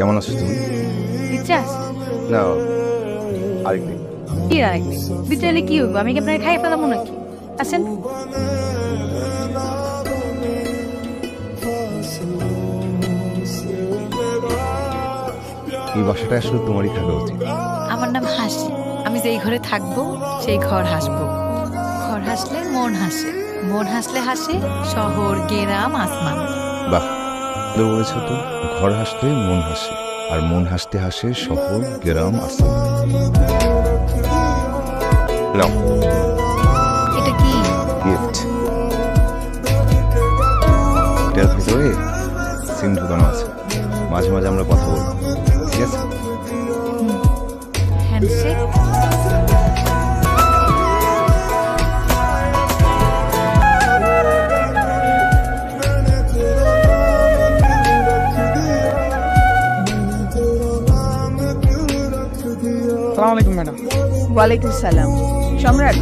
কেমন আছো তুমি? ইচ্ছা আছে না, আরেকদিন। কি আরেকদিন দিতে হলে কি হইব? আমি কি আপনাকে খাই ফেলাবো নাকি? আসেন। এই বাসাটা আসলে তোমারই থাকা উচিত। আমার নাম হাসি। আমি যেই ঘরে থাকবো সেই ঘর হাসবো। ঘর হাসলে মন হাসে, মন হাসলে হাসে শহর, গ্রাম, আসমান। বাহ, তো বলেছো তো। ঘর হাসলে মন হাসে, আর মন হাসতে হাসে শহর, গ্রাম, আসমান। নাও, এটা কি? গিফট। এটার ভিতরে সিম ঢুকানো আছে। মাঝে মাঝে আমরা কথা বলবো, ঠিক আছে? হ্যান্ডশেক। সালাম আলাইকুম ম্যাডাম। ওয়ালাইকুম সালাম। সম্রাট,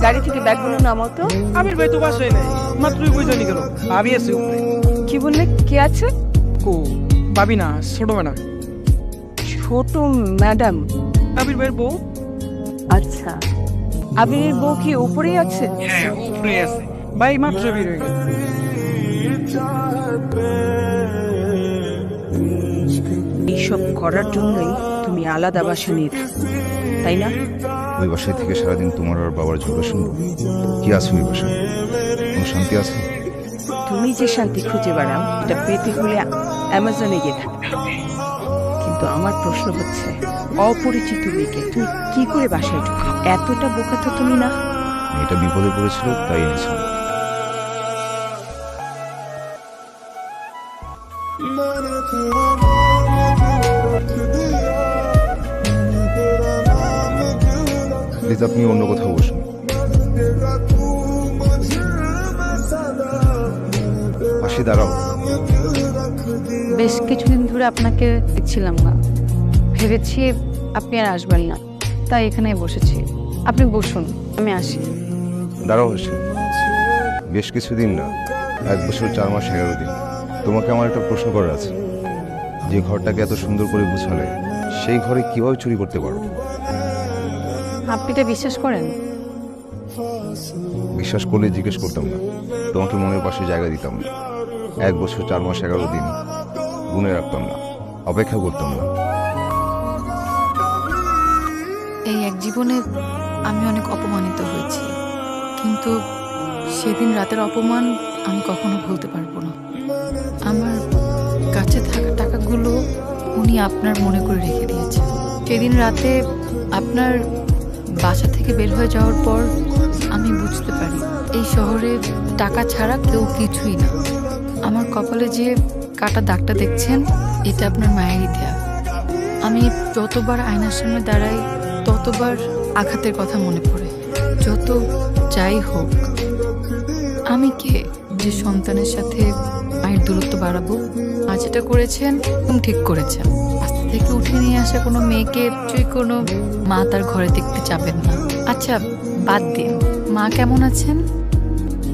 গাড়ি থেকে ব্যাগগুলো নামাও তো। আমির ভাই তো বাসায় নাই, মাত্রই বই জানি গেল। ভাবি আছে উপরে। কি বললে, কে আছে? কো ভাবি না, ছোট ম্যাডাম। ছোট ম্যাডাম? আবির ভাইয়ের বউ। আচ্ছা, আবির বউ কি উপরেই আছে? হ্যাঁ, উপরে আছে। ভাই মাত্র বের হয়ে গেল। এইসব করার জন্যই তুমি আলাদা বাসা নিয়ে থাকো, তাই না? ওই বাসায় থেকে সারাদিন তোমার আর বাবার ঝগড়া শুনবো? কি আছে ওই বাসায়? কোনো শান্তি আছে? তুমি যে শান্তি খুঁজে বেড়াও, এটা পেতে হলে অ্যামাজনে গিয়ে থাকতে হবে। কিন্তু আমার প্রশ্ন হচ্ছে, অপরিচিত মেয়েকে তুমি কি করে বাসায় ঢুকো? এতটা বোকা তো তুমি না। এটা বিপদে পড়েছিল, তাই এনেছিলাম। প্লিজ আপনি অন্য কোথাও বসুন। হাসি, দাঁড়াও। বেশ কিছুদিন ধরে আপনাকে দেখছিলাম না, ভেবেছি আপনি আর আসবেন না, তাই এখানে বসেছি। আপনি বসুন, আমি আসি। দাঁড়াও হাসি। বেশ কিছুদিন না, 1 বছর 4 মাস 11 দিন। তোমাকে আমার একটা প্রশ্ন করার আছে। যে ঘরটাকে এত সুন্দর করে গুছালে, সেই ঘরে কিভাবে চুরি করতে পারো? আপনি এটা বিশ্বাস করেন? বিশ্বাস করলে জিজ্ঞেস করতাম না, তোমাকে মনের পাশে জায়গা দিতাম না। 1 বছর 4 মাস 11 দিন গুনে রাখতাম না, অপেক্ষা করতাম না। এই এক জীবনে আমি অনেক অপমানিত হয়েছি, কিন্তু সেদিন রাতের অপমান আমি কখনো ভুলতে পারবো না। আমার কাছে থাকা টাকাগুলো উনি আপনার মনে করে রেখে দিয়েছেন। সেদিন রাতে আপনার বাসা থেকে বের হয়ে যাওয়ার পর আমি বুঝতে পারি এই শহরে টাকা ছাড়া কেউ কিছুই না। আমার কপালে যে কাটা দাগটা দেখছেন, এটা আপনার মায়েরই দেয়া। আমি যতবার আয়নার সামনে দাঁড়াই, ততবার আঘাতের কথা মনে পড়ে। যত যাই হোক, আমি কে যে সন্তানের সাথে মায়ের দূরত্ব বাড়াবো? আজ যেটা করেছেন তুমি ঠিক করেছেন। রাস্তা থেকে উঠে নিয়ে আসা কোনো মেয়েকে কোনো মা তার ঘরে দেখতে চাবেন না। আচ্ছা, বাদ দিন, মা কেমন আছেন?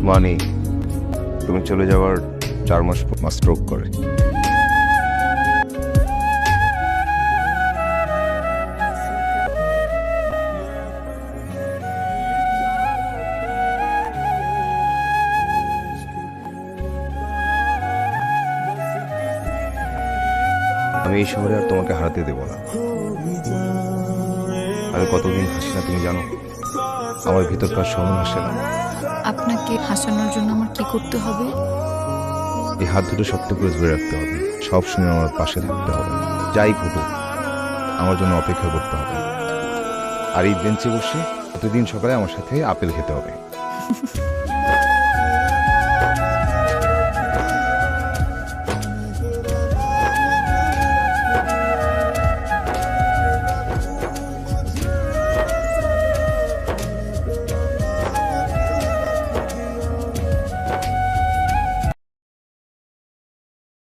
মানে তুমি চলে যাওয়ার 4 মাস পর মা স্ট্রোক করে। আমি এই শহরে আর তোমাকে হারাতে দেব না। আমি কতদিন হাসি না তুমি জানো? আমার ভিতরকার শরম হাসে না। আপনাকে হাসানোর জন্য আমার কি করতে হবে? এই হাত দুটো শক্ত করে ধরে রাখতে হবে, সব সময় আমার পাশে থাকতে হবে। যাই ঘটুক, আমার জন্য অপেক্ষা করতে হবে। আর এই বেঞ্চে বসে প্রতিদিন সকালে আমার সাথে আপেল খেতে হবে।